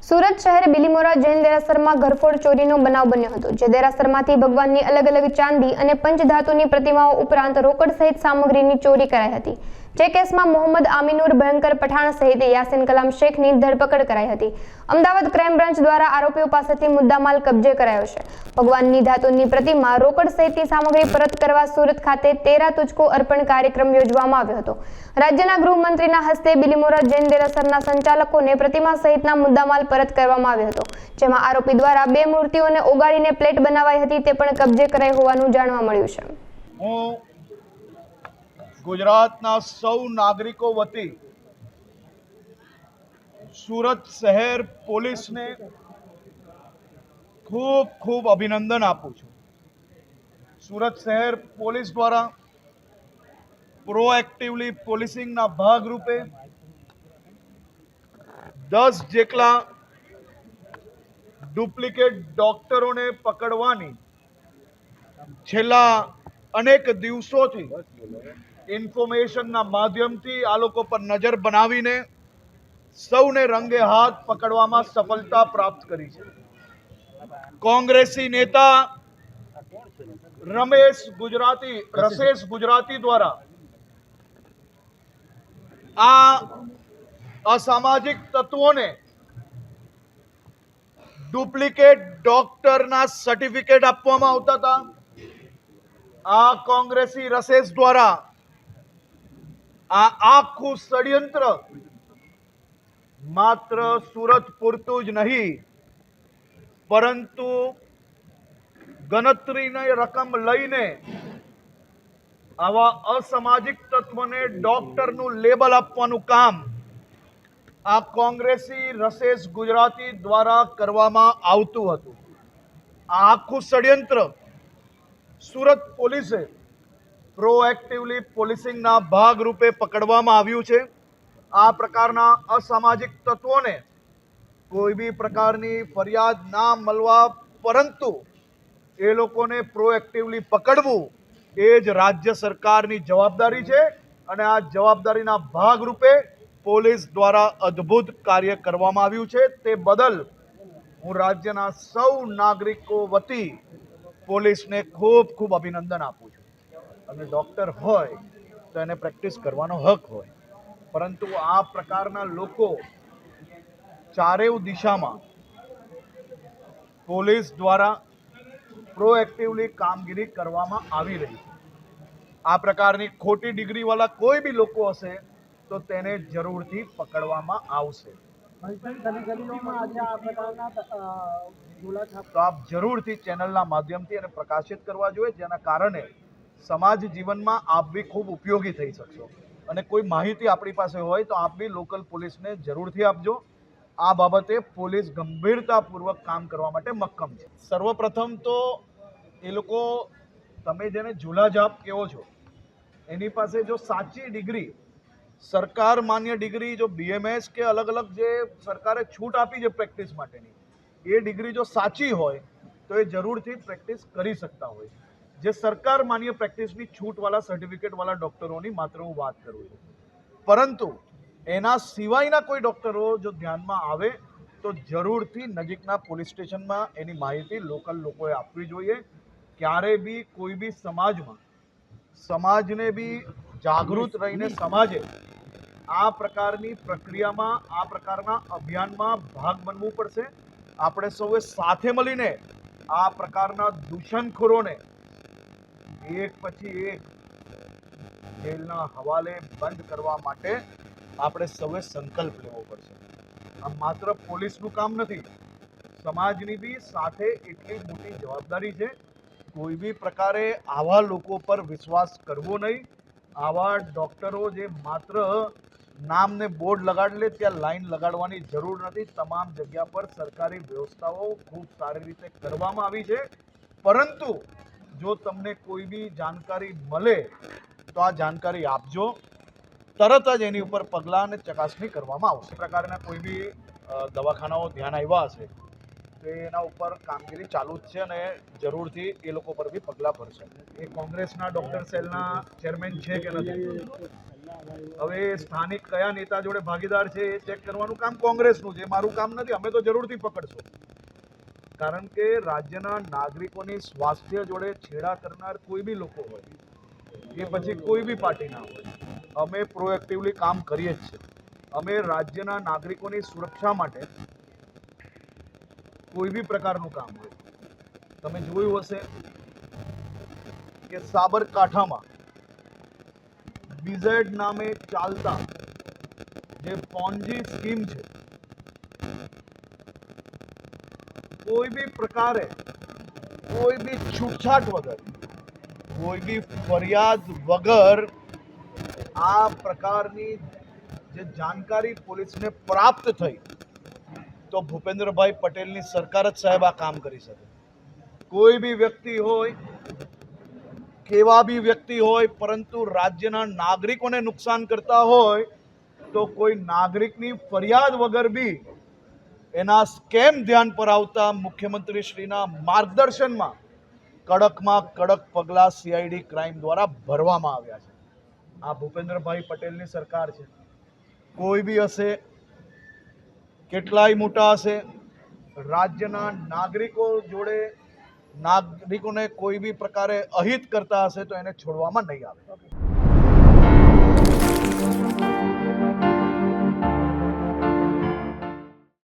સુરત શહેર બિલીમોરા જૈન દેરાસરમાં ઘરફોડ ચોરીનો બનાવ બન્યો હતો, જે દેરાસરમાંથી ભગવાનની અલગ અલગ ચાંદી અને પંચધાતુની પ્રતિમાઓ ઉપરાંત રોકડ સહિત સામગ્રીની ચોરી કરાઈ હતી। જે કેસમાં મોહમ્મદ આમીનુર ભયંકર પઠાણ સહિત યાસીન કલામ શેખની ધરપકડ કરાઈ હતી। અમદાવાદ ક્રાઇમ બ્રાન્ચ દ્વારા આરોપીઓ પાસેથી મુદ્દામાલ કબજે કરાયો છે। ભગવાનની ધાતુની પ્રતિમા, રોકડ સહિતની સામગ્રી પરત કરવા સુરત ખાતે 13 તુજકો અર્પણ કાર્યક્રમ યોજવામાં આવ્યો હતો। રાજ્યના ગૃહમંત્રીના હસ્તે બિલીમોરા જૈન દેરાસરના સંચાલકોને પ્રતિમા સહિતના મુદ્દામાલ પરત કરવામાં આવ્યો હતો, જેમાં આરોપી દ્વારા 2 મૂર્તિઓને ઓગાળીને પ્લેટ બનાવાઈ હતી, તે પણ કબજે કરાઈ હોવાનું જાણવા મળ્યું છે। ગુજરાતના સૌ નાગરિકો વતી સુરત શહેર પોલીસને ખૂબ ખૂબ અભિનંદન આપું છું। સુરત શહેર પોલીસ દ્વારા પ્રોએક્ટિવલી પોલીસિંગના ભાગરૂપે 10 જેટલા ડુપ્લિકેટ ડોક્ટરોને પકડવાની છેલ્લા અનેક દિવસોથી ઇન્ફોર્મેશનના માધ્યમથી આ લોકો પર નજર બનાવીને સૌને રંગે હાથ પકડવામાં સફળતા પ્રાપ્ત કરી છે। કોંગ્રેસી નેતા રસેશ ગુજરાતી દ્વારા આ અસામાજિક તત્વોને ડુપ્લિકેટ ડોક્ટરના સર્ટિફિકેટ આપવામાં આવતા હતા। આ કોંગ્રેસી રસેશ દ્વારા આ આખું ષડયંત્ર માત્ર સુરત પૂરતું જ નહીં, પરંતુ ગણતરીની રકમ લઈને આવા અસામાજિક તત્વોને ડોક્ટરનું લેબલ આપવાનું કામ આ કોંગ્રેસી રસેશ ગુજરાતી દ્વારા કરવામાં આવતું હતું। આ આખું ષડયંત્ર સુરત પોલીસે પ્રોએક્ટિવલી પોલીસિંગના ભાગરૂપે પકડવામાં આવ્યું છે। આ પ્રકારના અસામાજિક તત્વોને કોઈ બી પ્રકારની ફરિયાદ ના મળવા, પરંતુ એ લોકોને પ્રોએક્ટિવલી પકડવું એ જ રાજ્ય સરકારની જવાબદારી છે, અને આ જવાબદારીના ભાગરૂપે પોલીસ દ્વારા અદ્ભુત કાર્ય કરવામાં આવ્યું છે। તે બદલ હું રાજ્યના સૌ નાગરિકો વતી પોલીસને ખૂબ ખૂબ અભિનંદન આપું છું। અને ડૉક્ટર હોય તો એને પ્રેક્ટિસ કરવાનો હક હોય, પરંતુ આ પ્રકારના લોકો ચારેય દિશામાં પોલીસ દ્વારા પ્રોએક્ટિવલી કામગીરી કરવામાં આવી રહી છે। આ પ્રકારની ખોટી ડિગ્રીવાળા કોઈ બી લોકો હશે તો તેને જરૂરથી પકડવામાં આવશે। તો આપ જરૂરથી ચેનલના માધ્યમથી એને પ્રકાશિત કરવા જોઈએ, જેના કારણે સમાજ જીવનમાં આપ બી ખૂબ ઉપયોગી થઈ શકશો। અને કોઈ માહિતી આપણી પાસે હોય તો આપ બી લોકલ પોલીસને જરૂરથી આપજો। આ બાબતે પોલીસ ગંભીરતાપૂર્વક કામ કરવા માટે મક્કમ છે। સર્વપ્રથમ તો એ લોકો, તમે જેને ઝૂલા જાપ કહો છો, એની પાસે જો સાચી ડિગ્રી, સરકાર માન્ય ડિગ્રી, જો BMS કે અલગ અલગ જે સરકારે છૂટ આપી છે પ્રેક્ટિસ માટેની, એ ડિગ્રી જો સાચી હોય તો એ જરૂરથી પ્રેક્ટિસ કરી શકતા હોય। જે સરકાર માન્ય પ્રેક્ટિસની છૂટવાળા સર્ટિફિકેટવાળા ડૉક્ટરોની માત્ર હું વાત કરું છું, પરંતુ એના સિવાયના કોઈ ડૉક્ટરો જો ધ્યાનમાં આવે તો જરૂરથી નજીકના પોલીસ સ્ટેશનમાં એની માહિતી લોકલ લોકોએ આપવી જોઈએ। ક્યારે બી કોઈ બી સમાજને બી જાગૃત રહીને સમાજે આ પ્રકારની પ્રક્રિયામાં, આ પ્રકારના અભિયાનમાં ભાગ બનવું પડશે। આપણે સૌએ સાથે મળીને આ પ્રકારના દૂષણખોરોને એક પછી એક જેલના હવાલે બંધ કરવા માટે આપણે સૌએ સંકલ્પ લેવો પડશે। આ માત્ર પોલીસનું કામ નથી, સમાજની બી સાથે એટલી મોટી જવાબદારી છે। કોઈ બી પ્રકારે આવા લોકો પર વિશ્વાસ કરવો નહીં। આવા ડૉક્ટરો જે માત્ર નામને બોર્ડ લગાડી લે, ત્યાં લાઈન લગાડવાની જરૂર નથી। તમામ જગ્યા પર સરકારી વ્યવસ્થાઓ ખૂબ સારી રીતે કરવામાં આવી છે, પરંતુ જો તમને કોઈ બી જાણકારી મળે તો આ જાણકારી આપજો। તરત જ એની ઉપર પગલાં અને ચકાસણી કરવામાં આવશે। પ્રકારના કોઈ બી દવાખાનાઓ ધ્યાન આવ્યા હશે તો એના ઉપર કામગીરી ચાલુ જ છે, અને જરૂરથી એ લોકો પર બી પગલાં ભરશે। એ કોંગ્રેસના ડૉક્ટર સેલના ચેરમેન છે કે નથી? હવે સ્થાનિક કયા નેતા જોડે ભાગીદાર છે એ ચેક કરવાનું કામ કોંગ્રેસનું છે, મારું કામ નથી. અમે તો જરૂરથી પકડશું, કારણ કે રાજ્યના નાગરિકોની સ્વાસ્થ્ય જોડે છેડા કરનાર કોઈ બી લોકો હોય, એ પછી કોઈ બી પાર્ટીના હોય, અમે પ્રોએક્ટિવલી કામ કરીએ જ છીએ. અમે રાજ્યના નાગરિકોની સુરક્ષા માટે કોઈ બી પ્રકારનું કામ હોય. તમે જોયું હશે કે સાબરકાંઠામાં બીઝેડ નામે ચાલતા જે પોન્જી સ્કીમ છે, કોઈ બી પ્રકારે કોઈ બી છૂટછાટ વગર, કોઈ બી ફરિયાદ વગર આ પ્રકારની જે જાણકારી પોલીસને પ્રાપ્ત થઈ તો ભૂપેન્દ્રભાઈ પટેલની સરકાર જ સાહેબ આ કામ કરી શકે. કોઈ બી વ્યક્તિ હોય, કેવા બી વ્યક્તિ હોય, પરંતુ રાજ્યના નાગરિકોને નુકસાન કરતા હોય તો કોઈ નાગરિકની ફરિયાદ વગર બી એના સ્કેમ ધ્યાન પર આવતા મુખ્યમંત્રીશ્રીના માર્ગદર્શનમાં કડકમાં કડક પગલાં CID ક્રાઇમ દ્વારા ભરવામાં આવ્યા છે. આ ભૂપેન્દ્રભાઈ પટેલની સરકાર છે. કોઈ બી હશે, કેટલાય મોટા હશે, રાજ્યના નાગરિકો જોડે નાગરિકોને કોઈ બી પ્રકારે અહિત કરતા હશે તો એને છોડવામાં નહીં આવે.